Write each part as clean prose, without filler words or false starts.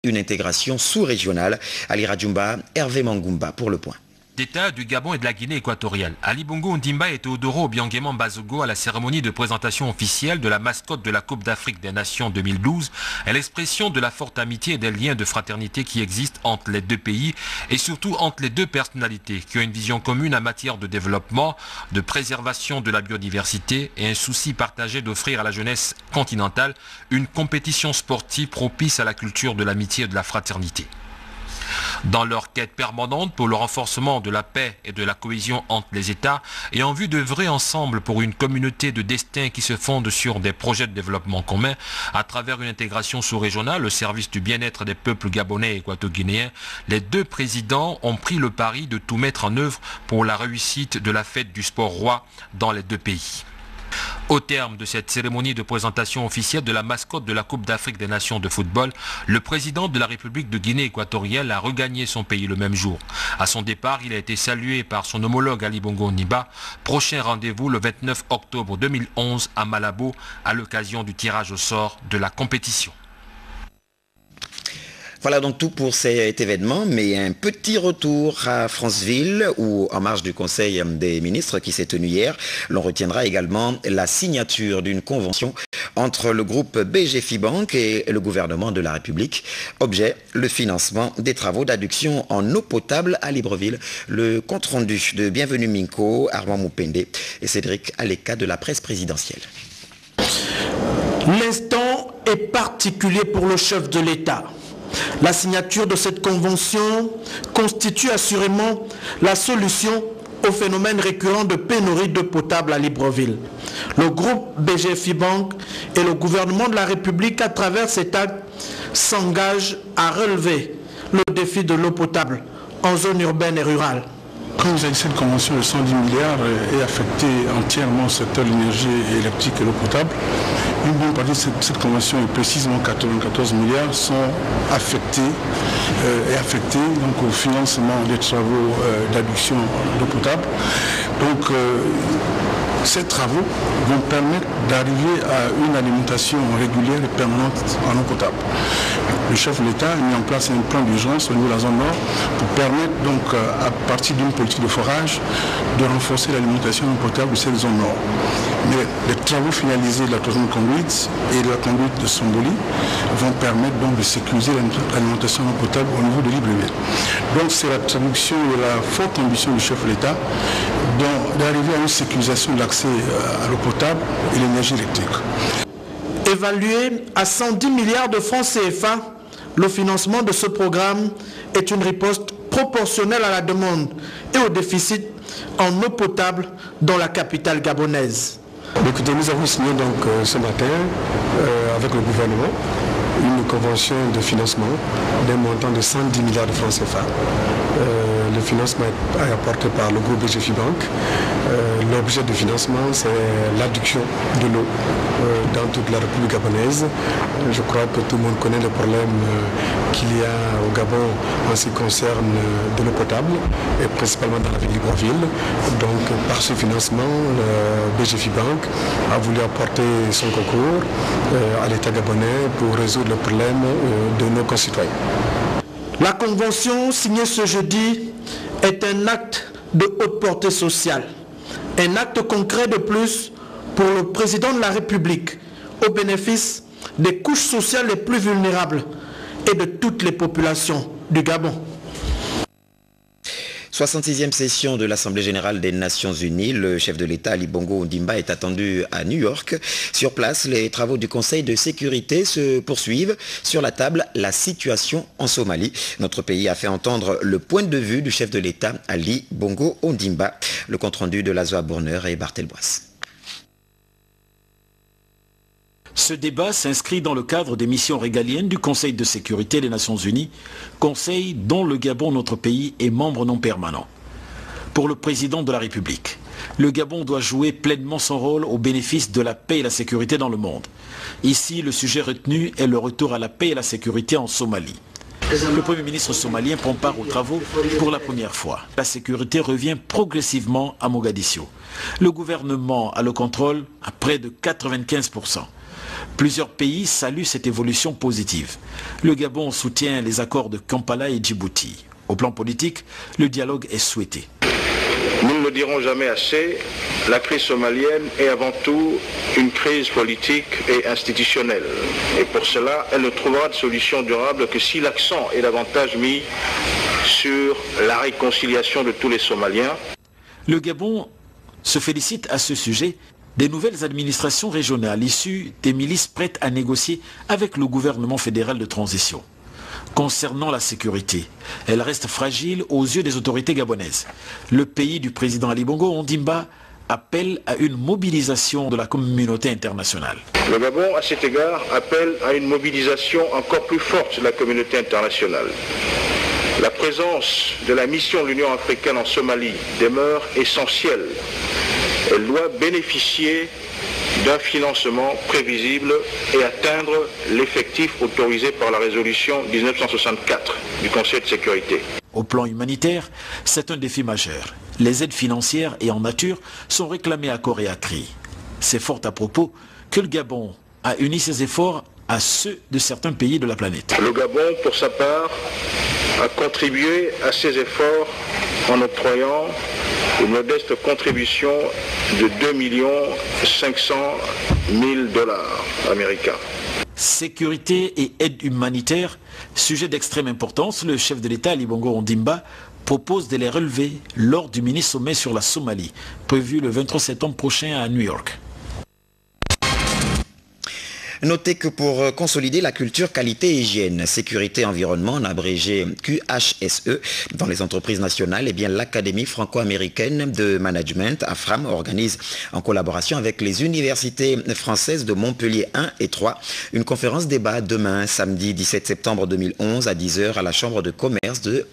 une intégration sous-régionale. Ali Radjumba, Hervé Mangoumba pour le point. D'État du Gabon et de la Guinée équatoriale. Ali Bongo Ondimba et Teodoro Obiangema Mbazogo à la cérémonie de présentation officielle de la mascotte de la Coupe d'Afrique des Nations 2012 est l'expression de la forte amitié et des liens de fraternité qui existent entre les deux pays et surtout entre les deux personnalités qui ont une vision commune en matière de développement, de préservation de la biodiversité et un souci partagé d'offrir à la jeunesse continentale une compétition sportive propice à la culture de l'amitié et de la fraternité. Dans leur quête permanente pour le renforcement de la paix et de la cohésion entre les États et en vue d'œuvrer ensemble pour une communauté de destin qui se fonde sur des projets de développement communs à travers une intégration sous-régionale au service du bien-être des peuples gabonais et équato-guinéens, les deux présidents ont pris le pari de tout mettre en œuvre pour la réussite de la fête du sport roi dans les deux pays. Au terme de cette cérémonie de présentation officielle de la mascotte de la Coupe d'Afrique des Nations de football, le président de la République de Guinée équatoriale a regagné son pays le même jour. À son départ, il a été salué par son homologue Ali Bongo Ondimba. Prochain rendez-vous le 29 octobre 2011 à Malabo à l'occasion du tirage au sort de la compétition. Voilà donc tout pour cet événement, mais un petit retour à Franceville où, en marge du Conseil des ministres qui s'est tenu hier, l'on retiendra également la signature d'une convention entre le groupe BGFIBank et le gouvernement de la République. Objet, le financement des travaux d'adduction en eau potable à Libreville. Le compte-rendu de Bienvenue Minko, Armand Moupende et Cédric Aleka de la presse présidentielle. L'instant est particulier pour le chef de l'État. La signature de cette convention constitue assurément la solution au phénomène récurrent de pénurie d'eau potable à Libreville. Le groupe BGFIBank et le gouvernement de la République, à travers cet acte, s'engagent à relever le défi de l'eau potable en zone urbaine et rurale. Quand vous avez cette convention de 110 milliards et affecté entièrement au secteur de l'énergie électrique et l'eau potable, une bonne partie de cette convention, et précisément 94 milliards, sont affectés donc, au financement des travaux d'adduction d'eau potable. Donc, ces travaux vont permettre d'arriver à une alimentation régulière et permanente en eau potable. Le chef de l'État a mis en place un plan d'urgence au niveau de la zone nord pour permettre donc à partir d'une politique de forage de renforcer l'alimentation en eau potable de cette zone nord. Mais les travaux finalisés de la troisième conduite et de la conduite de Somboli vont permettre donc de sécuriser l'alimentation en eau potable au niveau de Libreville. Donc c'est la traduction de la forte ambition du chef de l'État d'arriver à une sécurisation de l'accès à l'eau potable et l'énergie électrique. Évalué à 110 milliards de francs CFA, le financement de ce programme est une riposte proportionnelle à la demande et au déficit en eau potable dans la capitale gabonaise. Écoutez, nous avons signé donc ce matin avec le gouvernement une convention de financement d'un montant de 110 milliards de francs CFA. Le financement est apporté par le groupe BGFIBank. L'objet du financement, c'est l'adduction de l'eau dans toute la République gabonaise. Je crois que tout le monde connaît le problème qu'il y a au Gabon en ce qui concerne de l'eau potable, et principalement dans la ville de Libreville. Donc, par ce financement, le BGFIBank a voulu apporter son concours à l'État gabonais pour résoudre le problème de nos concitoyens. La convention signée ce jeudi est un acte de haute portée sociale. Un acte concret de plus pour le président de la République au bénéfice des couches sociales les plus vulnérables et de toutes les populations du Gabon. 66e session de l'Assemblée générale des Nations unies. Le chef de l'État, Ali Bongo Ondimba, est attendu à New York. Sur place, les travaux du Conseil de sécurité se poursuivent. Sur la table, la situation en Somalie. Notre pays a fait entendre le point de vue du chef de l'État, Ali Bongo Ondimba. Le compte-rendu de Lazoa Bourner et Barthel Boisse. Ce débat s'inscrit dans le cadre des missions régaliennes du Conseil de sécurité des Nations unies, conseil dont le Gabon, notre pays, est membre non permanent. Pour le président de la République, le Gabon doit jouer pleinement son rôle au bénéfice de la paix et la sécurité dans le monde. Ici, le sujet retenu est le retour à la paix et la sécurité en Somalie. Le Premier ministre somalien prend part aux travaux pour la première fois. La sécurité revient progressivement à Mogadiscio. Le gouvernement a le contrôle à près de 95%. Plusieurs pays saluent cette évolution positive. Le Gabon soutient les accords de Kampala et Djibouti. Au plan politique, le dialogue est souhaité. Nous ne le dirons jamais assez, la crise somalienne est avant tout une crise politique et institutionnelle. Et pour cela, elle ne trouvera de solution durable que si l'accent est davantage mis sur la réconciliation de tous les Somaliens. Le Gabon se félicite à ce sujet des nouvelles administrations régionales issues des milices prêtes à négocier avec le gouvernement fédéral de transition. Concernant la sécurité, elle reste fragile aux yeux des autorités gabonaises. Le pays du président Ali Bongo Ondimba appelle à une mobilisation de la communauté internationale. Le Gabon, à cet égard, appelle à une mobilisation encore plus forte de la communauté internationale. La présence de la mission de l'Union africaine en Somalie demeure essentielle. Elle doit bénéficier d'un financement prévisible et atteindre l'effectif autorisé par la résolution 1964 du Conseil de sécurité. Au plan humanitaire, c'est un défi majeur. Les aides financières et en nature sont réclamées à corps et à cri. C'est fort à propos que le Gabon a uni ses efforts à ceux de certains pays de la planète. Le Gabon, pour sa part, a contribué à ces efforts en octroyant une modeste contribution de 2 500 000 dollars américains. Sécurité et aide humanitaire, sujet d'extrême importance, le chef de l'État Ali Bongo Ondimba propose de les relever lors du mini-sommet sur la Somalie, prévu le 23 septembre prochain à New York. Notez que pour consolider la culture qualité et hygiène, sécurité environnement, en abrégé QHSE, dans les entreprises nationales, eh bien l'Académie franco-américaine de management, AFRAM, organise en collaboration avec les universités françaises de Montpellier 1 et 3 une conférence débat demain, samedi 17 septembre 2011 à 10h à la Chambre de commerce de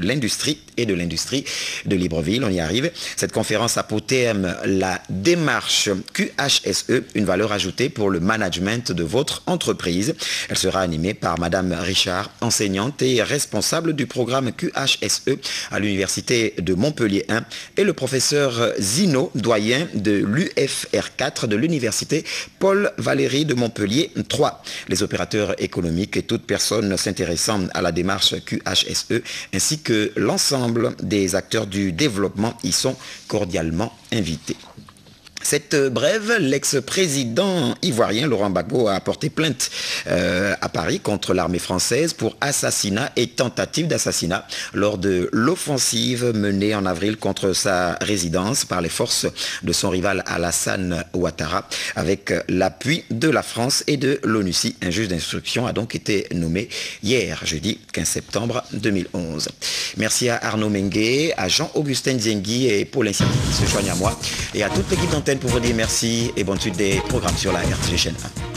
l'industrie et de l'industrie de Libreville. On y arrive. Cette conférence a pour thème la démarche QHSE, une valeur ajoutée pour le management de votre entreprise. Elle sera animée par Madame Richard, enseignante et responsable du programme QHSE à l'Université de Montpellier 1 et le professeur Zino, doyen de l'UFR4 de l'Université Paul Valéry de Montpellier 3. Les opérateurs économiques et toute personne s'intéressant à la démarche QHSE ainsi que l'ensemble des acteurs du développement y sont cordialement invités. Cette brève, l'ex-président ivoirien Laurent Gbagbo a porté plainte à Paris contre l'armée française pour assassinat et tentative d'assassinat lors de l'offensive menée en avril contre sa résidence par les forces de son rival Alassane Ouattara avec l'appui de la France et de l'ONUCI. Un juge d'instruction a donc été nommé hier, jeudi 15 septembre 2011. Merci à Arnaud Mengue, à Jean-Augustin Ziengui et Paul Insiti qui se joignent à moi et à toute l'équipe d'antenne pour vous dire merci et bonne suite des programmes sur la RTG chaîne 1.